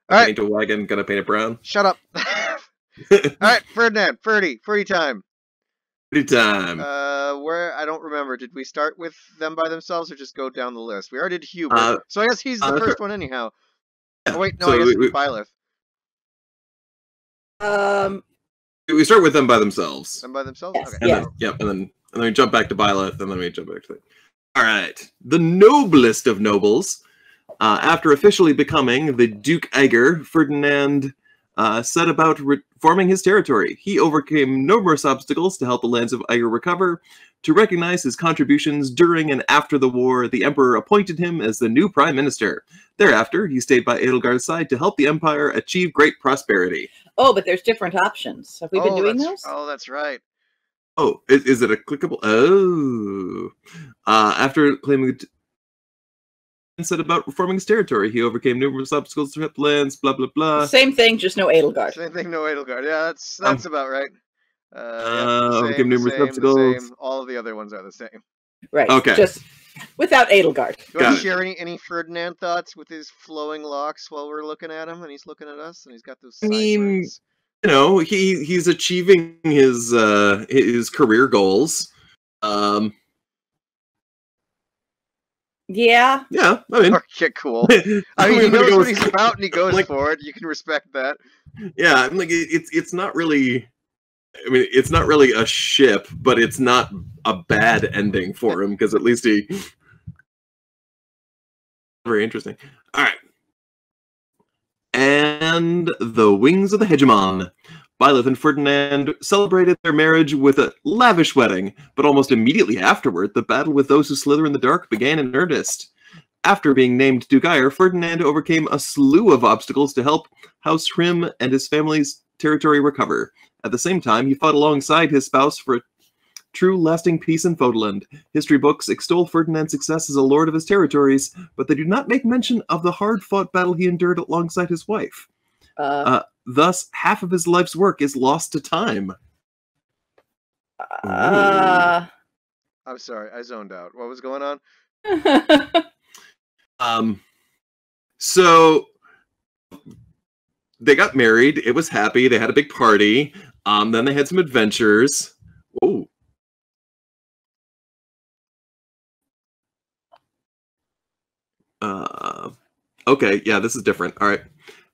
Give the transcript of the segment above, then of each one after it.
All right. Paint a wagon, gonna paint it brown. Shut up. All right, Ferdinand, Ferdy time. Pretty time. Where I don't remember. Did we start with them by themselves or just go down the list? We already did Hubert, so I guess he's the first one anyhow. Yeah. Oh wait, no, So I guess it's Byleth. We start with them by themselves. Them by themselves. Yes, Okay. And then, yep, and then we jump back to Byleth, and then we jump back to it. All right, the noblest of nobles. After officially becoming the Duke Eiger, Ferdinand set about reforming his territory. He overcame numerous obstacles to help the lands of Eiger recover. To recognize his contributions during and after the war, the emperor appointed him as the new prime minister. Thereafter, he stayed by Edelgard's side to help the empire achieve great prosperity. Oh, but there's different options. Have we been doing those? Oh, that's right. Oh, is it a clickable? Oh. After claiming and set about reforming his territory, he overcame numerous obstacles to help lands, blah, blah, blah. Same thing, just no Edelgard. Same thing, no Edelgard. Yeah, that's about right. Overcame numerous obstacles. All of the other ones are the same. Right. Okay. Just without Edelgard. Do you want to share any Ferdinand thoughts with his flowing locks while we're looking at him and he's looking at us and he's got those sideburns? You know, he's achieving his career goals. Yeah. Yeah, I mean, okay, cool. I mean, he knows what he's about and he goes for it. You can respect that. Yeah, I'm like, it's not really. I mean, it's not really a ship, but it's not a bad ending for him because at least he. Very interesting. All right. And the wings of the hegemon. Byleth and Ferdinand celebrated their marriage with a lavish wedding, but almost immediately afterward, the battle with those who slither in the dark began in earnest. After being named Duke Eiger, Ferdinand overcame a slew of obstacles to help House Hrim and his family's territory recover. At the same time, he fought alongside his spouse for true lasting peace in Fodland. History books extol Ferdinand's success as a lord of his territories, but they do not make mention of the hard-fought battle he endured alongside his wife. Thus, half of his life's work is lost to time. I'm sorry, I zoned out. What was going on? So they got married. It was happy. They had a big party. Then they had some adventures. Whoa. Okay, yeah, this is different. All right.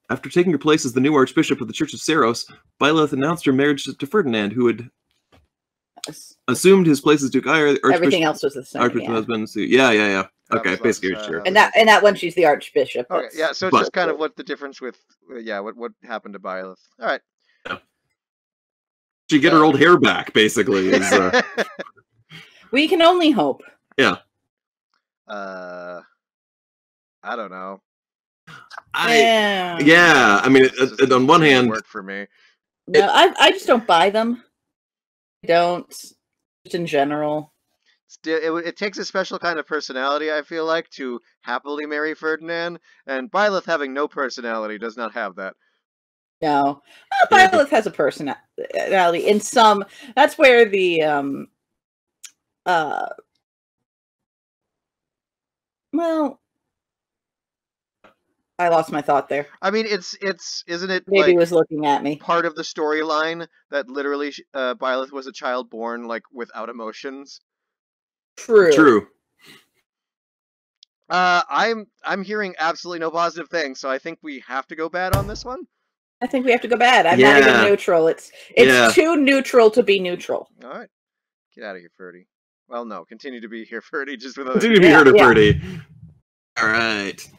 After taking her place as the new Archbishop of the Church of Saros, Byleth announced her marriage to Ferdinand, who had assumed his place as Duke Eiger. Everything else was the same. Archbishop husband. Yeah. Okay, basically, sure. And that one, she's the Archbishop. Okay, yeah. So it's just kind of what the difference with, what happened to Byleth. All right. Yeah. She get her old hair back, basically. We can only hope. Yeah. I don't know. Yeah. I mean, on one hand, work for me. No, I just don't buy them. I don't. Just in general. It takes a special kind of personality, I feel like, to happily marry Ferdinand, and Byleth having no personality does not have that. No. Byleth has a personality in some. That's where the well, I lost my thought there. I mean, isn't it? Maybe he was looking at me. Part of the storyline that literally Byleth was a child born without emotions. True. I'm hearing absolutely no positive things, so I think we have to go bad on this one. I think we have to go bad. I'm not even neutral. It's too neutral to be neutral. All right, get out of here, Ferdy. Well, no, continue to be here, Ferdy. Just with continue to be here, Ferdy. All right.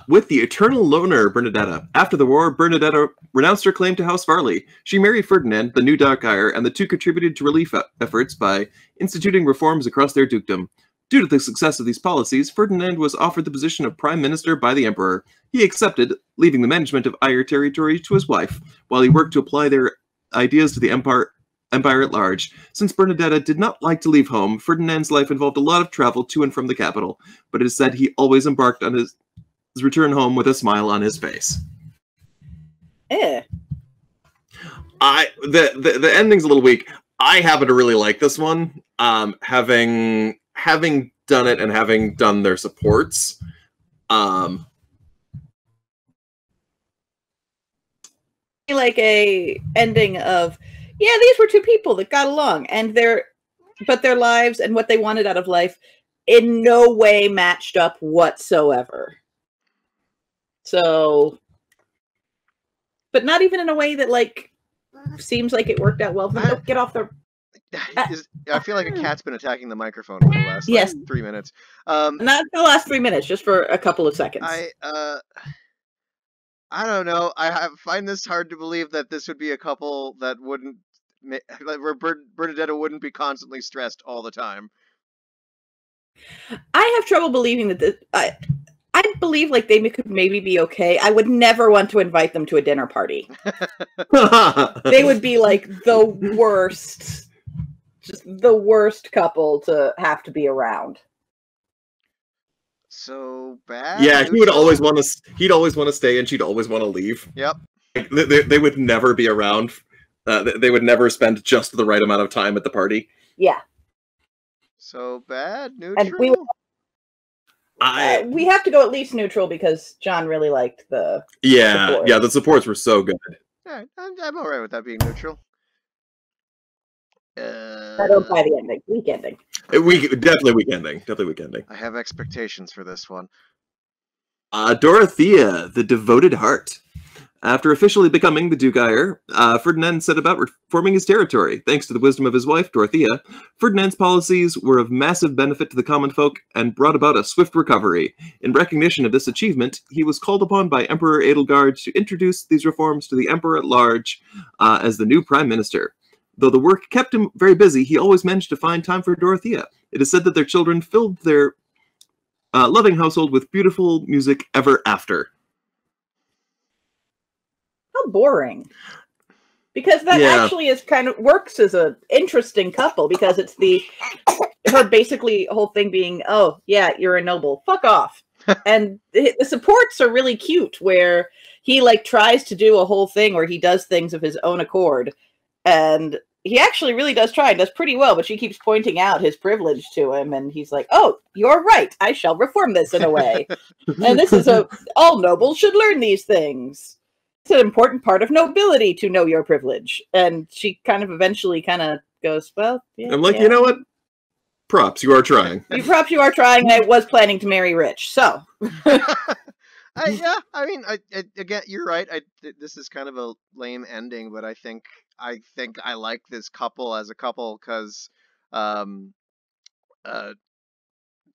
With the eternal loner, Bernadetta. After the war, Bernadetta renounced her claim to House Varley. She married Ferdinand, the new Duke Eiger, and the two contributed to relief efforts by instituting reforms across their dukedom. Due to the success of these policies, Ferdinand was offered the position of prime minister by the emperor. He accepted, leaving the management of Eiger territory to his wife, while he worked to apply their ideas to the empire at large. Since Bernadetta did not like to leave home, Ferdinand's life involved a lot of travel to and from the capital, but it is said he always embarked on his return home with a smile on his face. The ending's a little weak. I happen to really like this one. Having done it and having done their supports. like a ending of, yeah, these were two people that got along, and their lives and what they wanted out of life in no way matched up whatsoever. So, but not even in a way that like seems like it worked out well for them. Don't get off the. I feel like a cat's been attacking the microphone for the last like, 3 minutes. Not the last 3 minutes, just for a couple of seconds. I don't know. I find this hard to believe that this would be a couple that wouldn't, where Bernadetta wouldn't be constantly stressed all the time. I have trouble believing that I believe like they could maybe be okay. I would never want to invite them to a dinner party. They would be like the worst, just the worst couple to have to be around. So bad. Yeah, he would always want to. He'd always want to stay, and she'd always want to leave. Yep. Like, they would never be around. They would never spend just the right amount of time at the party. Yeah. So bad. Neutral. And we have to go at least neutral because John really liked the. Yeah, support. yeah. The supports were so good. All right, I'm all right with that being neutral. I don't buy the ending. Weak ending. Definitely weak ending. Definitely weak ending. I have expectations for this one. Dorothea, the devoted heart. After officially becoming the Duke Heir, Ferdinand set about reforming his territory. Thanks to the wisdom of his wife, Dorothea, Ferdinand's policies were of massive benefit to the common folk and brought about a swift recovery. In recognition of this achievement, he was called upon by Emperor Edelgard to introduce these reforms to the Emperor at large as the new Prime Minister. Though the work kept him very busy, he always managed to find time for Dorothea. It is said that their children filled their loving household with beautiful music ever after. How boring. Because that actually is kind of works as an interesting couple because it's her basically whole thing being, oh, yeah, you're a noble. Fuck off. And the supports are really cute where he like tries to do a whole thing where he does things of his own accord. And he actually really does try and does pretty well, but she keeps pointing out his privilege to him, and he's like, oh, you're right. I shall reform this in a way. And this is all nobles should learn these things. It's an important part of nobility to know your privilege. And she kind of eventually kind of goes, well, yeah. I'm like, you know what? Props, you are trying. Props, you are trying, and I was planning to marry rich, so. Yeah, I mean, again, you're right. This is kind of a lame ending, but I think I like this couple as a couple because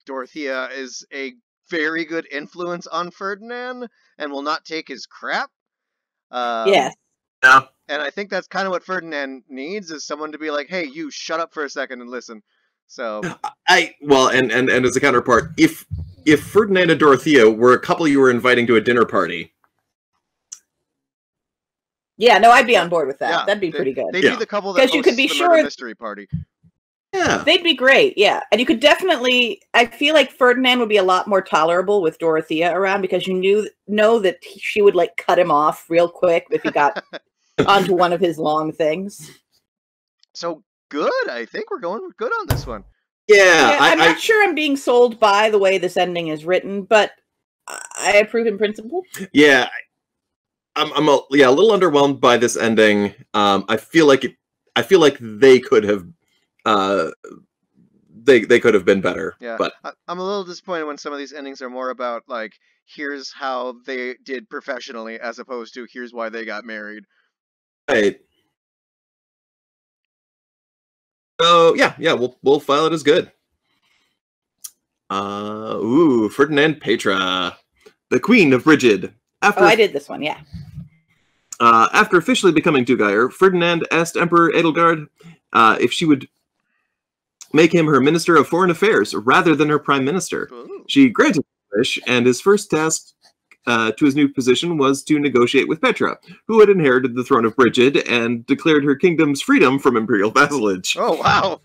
Dorothea is a very good influence on Ferdinand and will not take his crap. Yes. Yeah. And I think that's kind of what Ferdinand needs is someone to be like, hey, you shut up for a second and listen. So and as a counterpart, if Ferdinand and Dorothea were a couple you were inviting to a dinner party. Yeah, no, I'd be on board with that. Yeah, that'd be pretty good. They'd be the couple that you could be the sure mystery party. Yeah. They'd be great, yeah. And you could definitely I feel like Ferdinand would be a lot more tolerable with Dorothea around because you know that she would like cut him off real quick if he got onto one of his long things. So good. I think we're going good on this one. Yeah, I'm not sure I'm being sold by the way this ending is written, but I approve in principle. Yeah, I'm a little underwhelmed by this ending. I feel like they could have they could have been better. Yeah, but I'm a little disappointed when some of these endings are more about like here's how they did professionally as opposed to here's why they got married. Right. So yeah, we'll file it as good. Ferdinand Petra, the Queen of Brigid. I did this one, yeah. After officially becoming Duke Heir, Ferdinand asked Emperor Edelgard if she would make him her Minister of Foreign Affairs rather than her Prime Minister. Ooh. She granted the wish, and his first task to his new position was to negotiate with Petra, who had inherited the throne of Brigid and declared her kingdom's freedom from imperial vassalage. Oh, wow.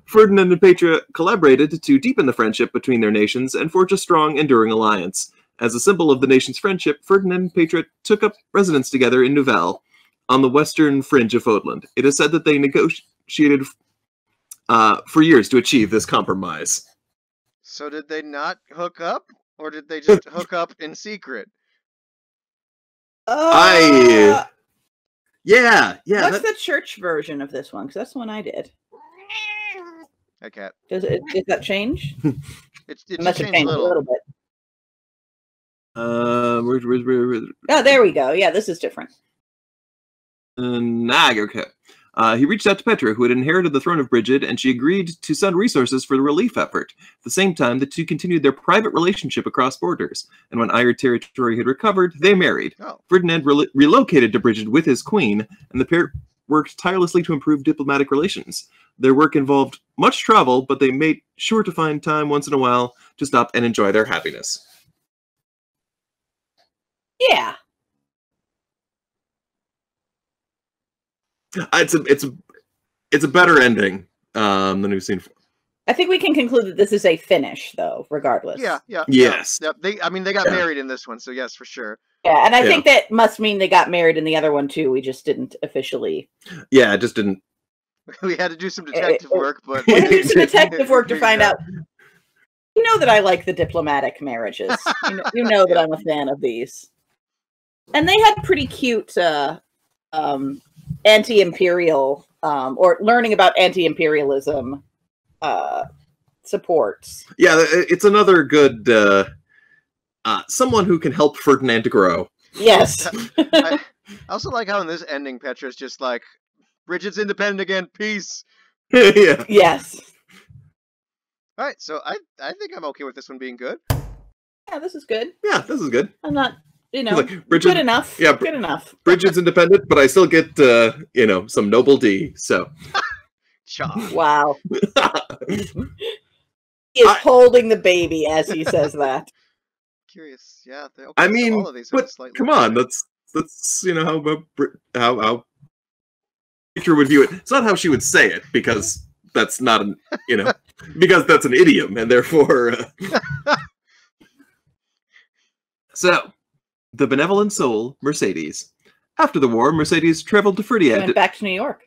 Ferdinand and Petra collaborated to deepen the friendship between their nations and forge a strong, enduring alliance. As a symbol of the nation's friendship, Ferdinand and Petra took up residence together in Nouvelle, on the western fringe of Fodland. It is said that they negotiated for years to achieve this compromise. So did they not hook up? Or did they just hook up in secret? Yeah. What's the church version of this one? Because that's the one I did. Hi, cat. Does that change? It must just have changed changed a a little. little bit. Oh, there we go. Yeah, this is different. Okay. He reached out to Petra, who had inherited the throne of Brigid, and she agreed to send resources for the relief effort. At the same time, the two continued their private relationship across borders, and when Eyre territory had recovered, they married. Oh. Ferdinand relocated to Brigid with his queen, and the pair worked tirelessly to improve diplomatic relations. Their work involved much travel, but they made sure to find time once in a while to stop and enjoy their happiness. Yeah. It's a better ending than we've seen. I think we can conclude that this is a finish, though, regardless. Yeah. Yes. Yeah. They got married in this one, so yes, for sure. Yeah, and I think that must mean they got married in the other one too. We just didn't officially. Yeah, it just didn't. We had to do some detective work, but we had to do some detective work to find out. You know that I like the diplomatic marriages. You know that I'm a fan of these. And they had pretty cute anti-imperial or learning about anti-imperialism supports. Yeah, it's another good someone who can help Ferdinand to grow. Yes. I also like how in this ending, Petra's just like, Brigid's independent again, peace. Yeah. Yes. All right, so I think I'm okay with this one being good. Yeah, this is good. Yeah, this is good. I'm not, like, Brigid, good enough. Yeah, good enough. Brigid's independent, but I still get, some noble D, so. Wow. He is holding the baby as he says that. Curious, yeah. Okay, I mean, all of these but come on, that's how Petra would view it. It's not how she would say it, because that's not an, because that's an idiom, and therefore. So, the benevolent soul, Mercedes. After the war, Mercedes traveled to Ferdinand. Went back to New York.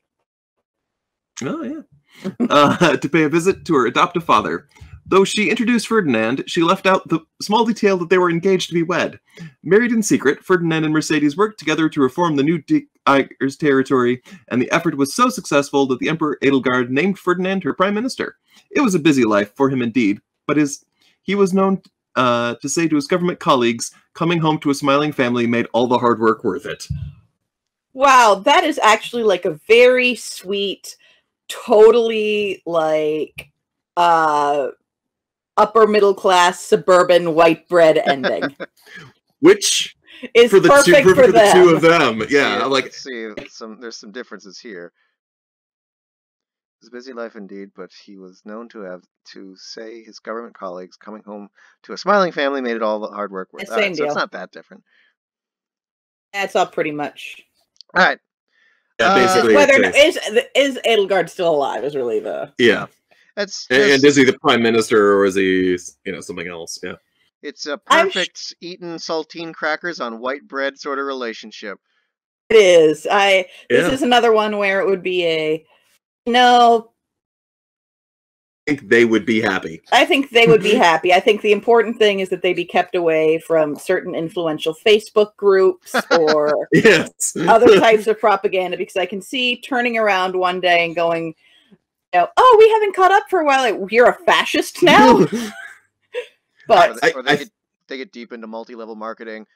Oh, yeah. To pay a visit to her adoptive father. Though she introduced Ferdinand, she left out the small detail that they were engaged to be wed. Married in secret, Ferdinand and Mercedes worked together to reform the new Eyre's territory, and the effort was so successful that the Emperor Edelgard named Ferdinand her prime minister. It was a busy life for him indeed, but he was known to say to his government colleagues, coming home to a smiling family made all the hard work worth it. Wow, that is actually like a very sweet, totally like upper middle class suburban white bread ending. Which is for the perfect two, for the them. two of them. Yeah, like let's see, there's some differences here. It was a busy life indeed, but he was known to say his government colleagues coming home to a smiling family made it all the hard work worth. Same deal. So it's not that different. That's all pretty much. All right. Yeah, basically. Is Edelgard still alive? Is really the That's and is he the prime minister or is he something else? Yeah. It's a perfect eating saltine crackers on white bread sort of relationship. It is. This is another one where it would be no. I think they would be happy. I think they would be happy. I think the important thing is that they be kept away from certain influential Facebook groups or other types of propaganda, because I can see turning around one day and going, oh, we haven't caught up for a while. Like, you're a fascist now? But or they get deep into multi-level marketing.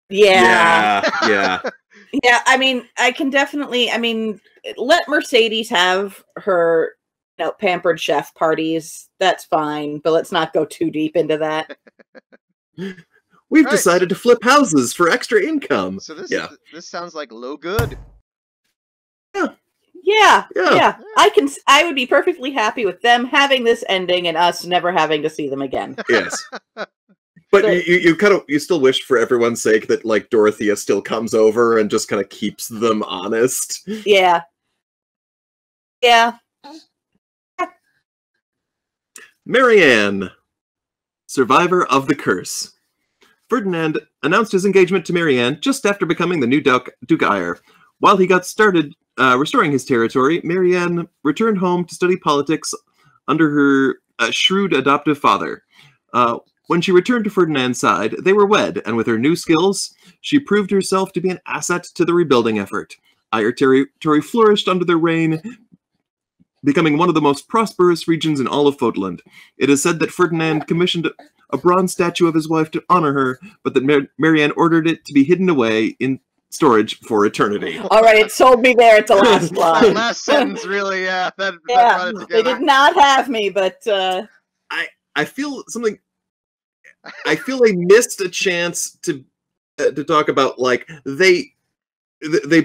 Yeah. Yeah. I mean, I can definitely. I mean, let Mercedes have her pampered chef parties. That's fine, but let's not go too deep into that. We've decided to flip houses for extra income. So this sounds like low good. Yeah. I would be perfectly happy with them having this ending and us never having to see them again. Yes. But you still wish for everyone's sake that like Dorothea still comes over and just kind of keeps them honest. Yeah. Marianne, survivor of the curse. Ferdinand announced his engagement to Marianne just after becoming the new Duke Eyre. While he got started restoring his territory, Marianne returned home to study politics under her shrewd adoptive father. When she returned to Ferdinand's side, they were wed, and with her new skills, she proved herself to be an asset to the rebuilding effort. Eyre territory flourished under their reign, becoming one of the most prosperous regions in all of Fodland. It is said that Ferdinand commissioned a bronze statue of his wife to honor her, but that Marianne ordered it to be hidden away in storage for eternity. All right, it sold me there at the last That line. last sentence really, that brought it Yeah, together. they did not have me, but I feel something. I feel they missed a chance to talk about, like, they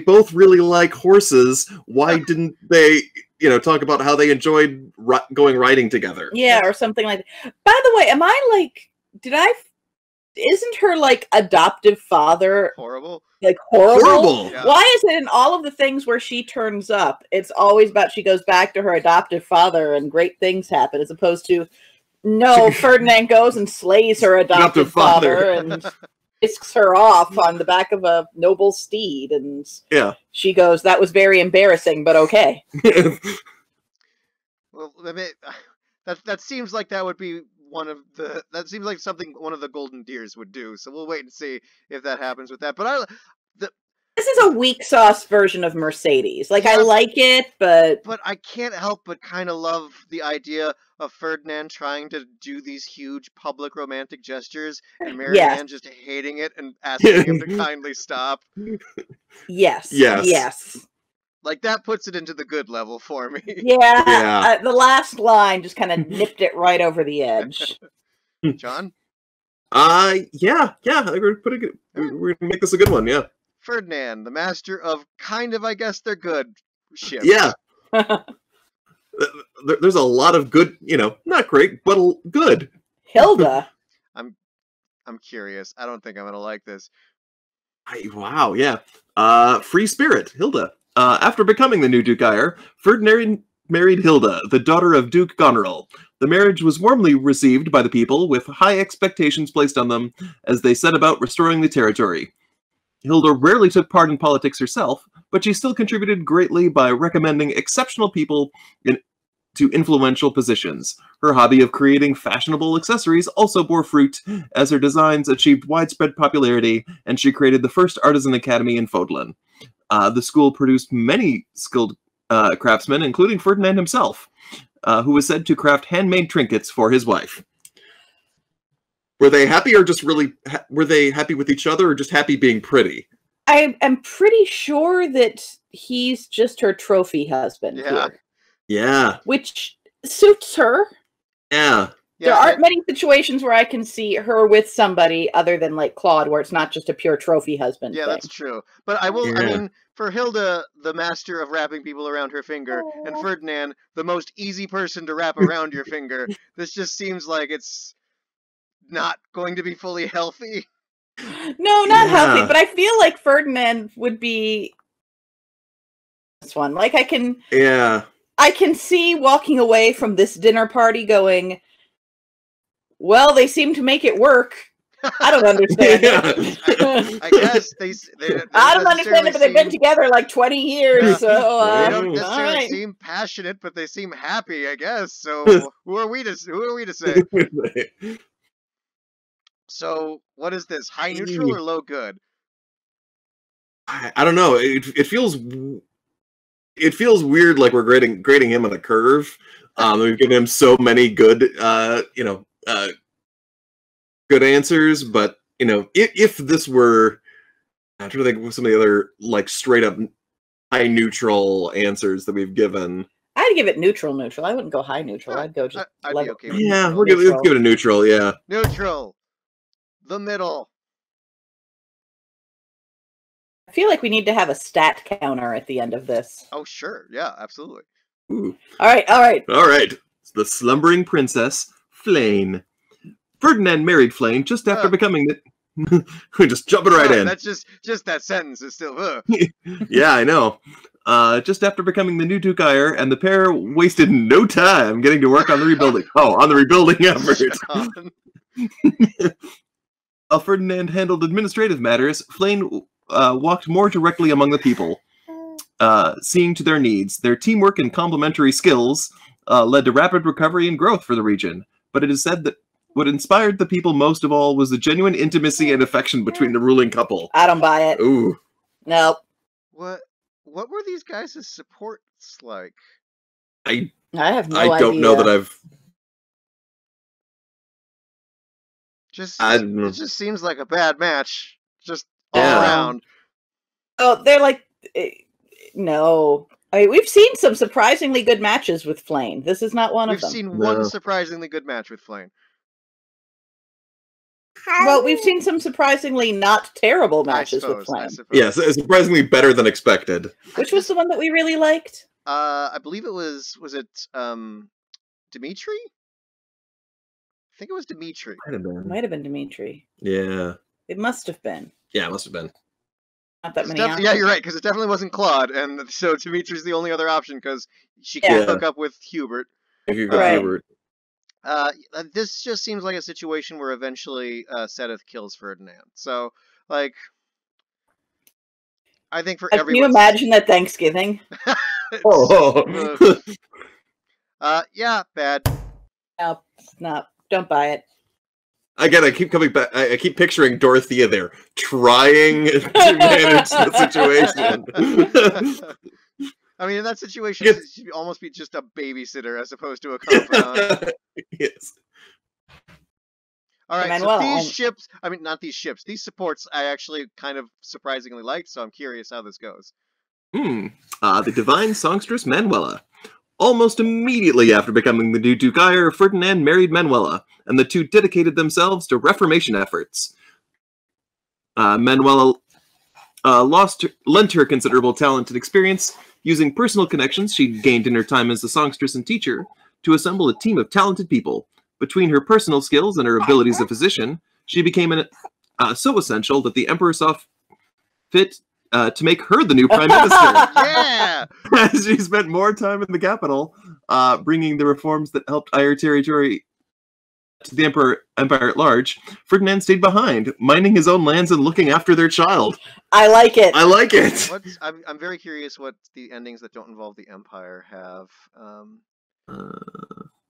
both really like horses. Why didn't they, talk about how they enjoyed going riding together? yeah, or something like that. By the way, am I like, isn't her like adoptive father Horrible. like horrible? Horrible. Yeah. Why is it in all of the things where she turns up, it's always about she goes back to her adoptive father and great things happen, as opposed to, no, Ferdinand goes and slays her adoptive father and whisks her off on the back of a noble steed, and Yeah. she goes, that was very embarrassing, but okay. Well, I mean, that seems like that would be that seems like something one of the Golden Deers would do. So we'll wait and see if that happens with that. But This is a weak sauce version of Mercedes. Like, I Yeah. like it, but I can't help but kind of love the idea of Ferdinand trying to do these huge public romantic gestures and Marianne just hating it and asking him to kindly stop. yes. Yes. Like, that puts it into the good level for me. Yeah. Yeah. The last line just kind of nipped it right over the edge. John? Yeah. I think we're gonna make this a good one. Yeah. Ferdinand, the master of kind of, I guess they're good ships. Yeah. There's a lot of good, not great, but good. Hilda. I'm curious. I don't think I'm gonna like this. Wow, yeah. Free spirit, Hilda. After becoming the new Duke Eyre, Ferdinand married Hilda, the daughter of Duke Goneril. The marriage was warmly received by the people, with high expectations placed on them as they set about restoring the territory. Hilda rarely took part in politics herself, but she still contributed greatly by recommending exceptional people to influential positions. Her hobby of creating fashionable accessories also bore fruit, as her designs achieved widespread popularity, and she created the first artisan academy in Fodlan. The school produced many skilled craftsmen, including Ferdinand himself, who was said to craft handmade trinkets for his wife. Were they happy, or just really were they happy with each other, or just happy being pretty? I am pretty sure that he's just her trophy husband. Yeah. Here, Yeah. which suits her. Yeah. There aren't many situations where I can see her with somebody other than like Claude, where it's not just a pure trophy husband. Yeah, thing. that's true. But I will. Yeah. I mean, for Hilda, the master of wrapping people around her finger, and Ferdinand, the most easy person to wrap around your finger, this just seems like it's not going to be fully healthy. No, not Yeah. healthy, but I feel like Ferdinand would be this one. Like I can see walking away from this dinner party going, well, they seem to make it work. I don't understand it. I guess they I don't understand it, but they've been together like 20 years, Yeah. so They don't all necessarily right. seem passionate, but they seem happy, I guess. So who are we to say? So what is this? High neutral or low good? I don't know. It feels weird, like we're grading him on a curve. We've given him so many good, good answers. But if this were, I'm trying to think of some of the other like straight up high neutral answers that we've given. I'd give it neutral. I wouldn't go high neutral. I'd go just I'd be level. okay with Yeah, neutral. let's give it a neutral. Yeah. Neutral. The middle. I feel like we need to have a stat counter at the end of this. Oh, sure. Yeah, absolutely. Ooh. All right. All right. The slumbering princess, Flane. Ferdinand married Flane just after becoming the. We're just jumping right in. That's just that sentence is still. Yeah, I know. Just after becoming the new Duke Eyre, and the pair wasted no time getting to work on the rebuilding. On the rebuilding effort. While Ferdinand handled administrative matters, Flane walked more directly among the people, seeing to their needs. Their teamwork and complementary skills led to rapid recovery and growth for the region. But it is said that what inspired the people most of all was the genuine intimacy and affection between the ruling couple. I don't buy it. Ooh. Nope. What? what were these guys' supports like? I have no idea. I don't know that I've. It just seems like a bad match, just all Yeah. around. Oh, they're like, no. I mean, we've seen some surprisingly good matches with Flame. This is not one of them. We've seen one surprisingly good match with Flame. Well, we've seen some surprisingly not terrible matches with Flame. Yes, surprisingly better than expected. Which was the one that we really liked? I believe it was it Dimitri? I think it was Dimitri. Might have been Dimitri. Yeah. It must have been. Yeah, it must have been. Not that many Yeah, you're right, because it definitely wasn't Claude, and so Dimitri's the only other option, because she can't hook up with Hubert. Hubert. This just seems like a situation where eventually Seth kills Ferdinand. So, like, I think for everyone. Can you imagine that Thanksgiving? Yeah, bad. No, not. Don't buy it. Again, I keep coming back. I keep picturing Dorothea there, trying to manage the situation. I mean, in that situation, she'd almost be just a babysitter as opposed to a confidant. Yes. All right, Manuela, so these ships, I mean, not these ships, these supports I actually kind of surprisingly liked, so I'm curious how this goes. The divine songstress Manuela. Almost immediately after becoming the new Duke Ire, Ferdinand married Manuela, and the two dedicated themselves to Reformation efforts. Manuela lent her considerable talent and experience, using personal connections she'd gained in her time as a songstress and teacher, to assemble a team of talented people. Between her personal skills and her abilities as a physician, she became so essential that the Emperor saw fit to make her the new Prime Minister. Yeah! As she spent more time in the capital, bringing the reforms that helped Ire territory to the empire at large, Ferdinand stayed behind, minding his own lands and looking after their child. I like it. I like it. I'm very curious what the endings that don't involve the Empire have.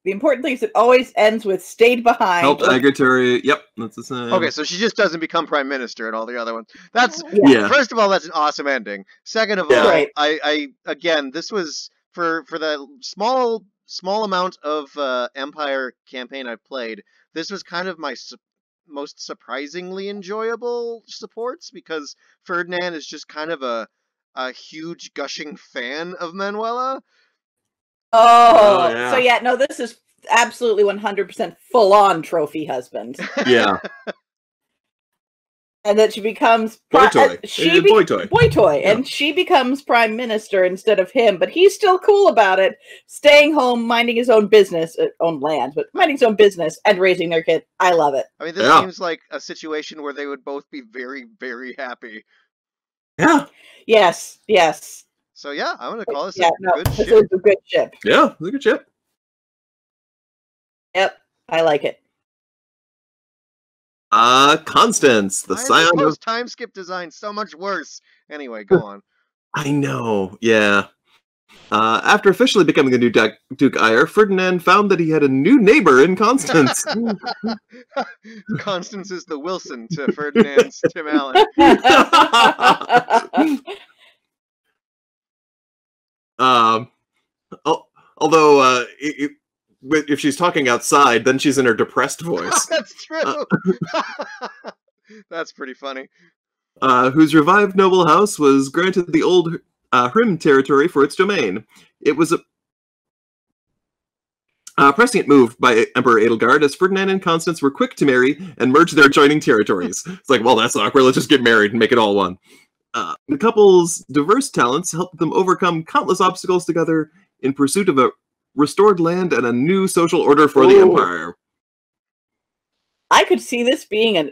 The important thing is it always ends with stayed behind. Helped Agratory. Yep, that's the same. Okay, so she just doesn't become prime minister and all the other ones. That's First of all, that's an awesome ending. Second of all, I again, this was for the small amount of Empire campaign I've played. This was kind of my most surprisingly enjoyable supports, because Ferdinand is just kind of a huge gushing fan of Manuela. Oh, yeah. So yeah, no, this is absolutely 100% full-on trophy husband. Yeah. And that she becomes boy toy, and she becomes prime minister instead of him, but he's still cool about it, staying home, minding his own business, own land, but minding his own business and raising their kid. I love it. I mean, this seems like a situation where they would both be very, very happy. Yeah. Yes. So yeah, I'm going to call this a good ship. This is a good ship. Yeah, it's a good ship. Yep, I like it. Constance, the scion of time skip design, so much worse. Anyway, go on. I know, yeah. After officially becoming the new Duke Ire, Ferdinand found that he had a new neighbor in Constance. Constance is the Wilson to Ferdinand's Tim Allen. Although if she's talking outside, then she's in her depressed voice. That's true. That's pretty funny. Whose revived noble house was granted the old Hrim territory for its domain. It was a prescient move by Emperor Edelgard, as Ferdinand and Constance were quick to marry and merge their adjoining territories. It's like, well, that's awkward. Let's just get married and make it all one. The couple's diverse talents helped them overcome countless obstacles together in pursuit of a restored land and a new social order for the Empire. I could see this being a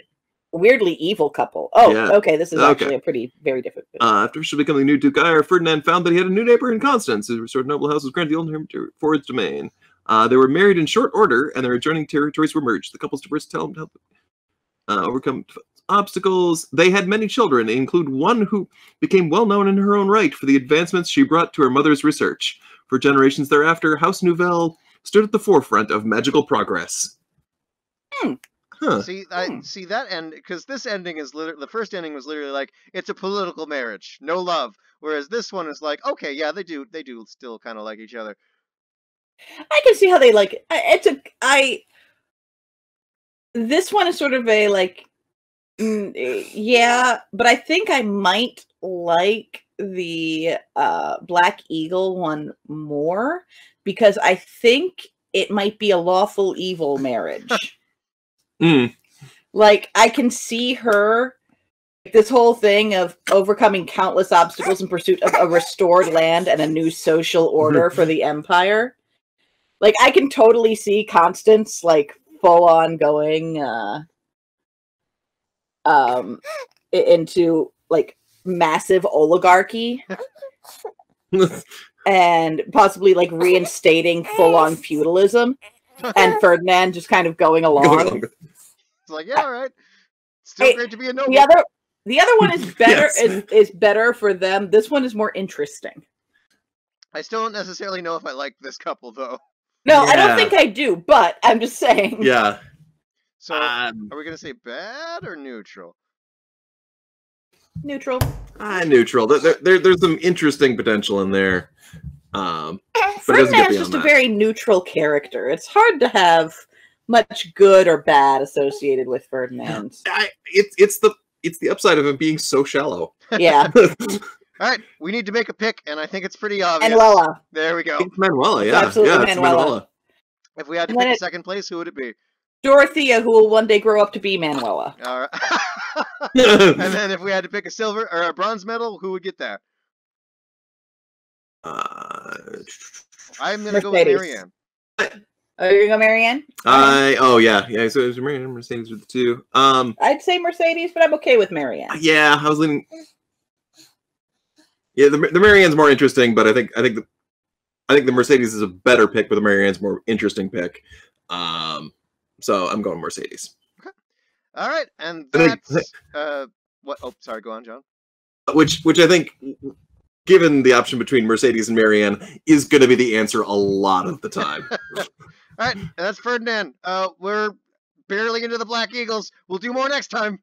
weirdly evil couple. Oh, yeah. Okay, this is actually a very different thing. After becoming new Duke Ire, Ferdinand found that he had a new neighbor in Constance. His restored noble house was granted the old Hrim for its domain. They were married in short order, and their adjoining territories were merged. The couple's diverse talent helped overcome obstacles. They had many children, include one who became well known in her own right for the advancements she brought to her mother's research. For generations thereafter, House Nouvelle stood at the forefront of magical progress. Huh. See, I see that end because this ending is literally the first ending was literally like it's a political marriage, no love. Whereas this one is like, okay, yeah, they do still kind of like each other. I can see how they like it. This one is sort of a like, yeah, but I think I might like the Black Eagle one more because I think it might be a lawful evil marriage. Like, I can see her, this whole thing of overcoming countless obstacles in pursuit of a restored land and a new social order for the Empire. Like, I can totally see Constance, like, full on going into, like, massive oligarchy. And possibly, like, reinstating full-on feudalism. And Ferdinand just kind of going along. It's like, yeah, all right. Still great to be a noble. The other one is better. Yes. is better for them. This one is more interesting. I still don't necessarily know if I like this couple, though. No, I don't think I do, but I'm just saying. Yeah. So, are we going to say bad or neutral? Neutral. Neutral. There's some interesting potential in there. Ferdinand's just a very neutral character. It's hard to have much good or bad associated with Ferdinand. It's the upside of him being so shallow. Yeah. All right, we need to make a pick, and I think it's pretty obvious. Manuela. There we go. It's Manuela, yeah. Absolutely it's Manuela. If we had to pick a second place, who would it be? Dorothea, who will one day grow up to be Manuela. All right. And then if we had to pick a silver or a bronze medal, who would get that? I'm going to go with Marianne. Are you going to go Marianne? Yeah. So it was Marianne and Mercedes were the two. I'd say Mercedes, but I'm okay with Marianne. Yeah, I was leaning. Yeah, the Marianne's more interesting, but I think the Mercedes is a better pick, but the Marianne's more interesting pick. So I'm going Mercedes. Okay. All right, and that's what? Oh, sorry. Go on, John. Which I think, given the option between Mercedes and Marianne, is going to be the answer a lot of the time. All right, and that's Ferdinand. We're barely into the Black Eagles. We'll do more next time.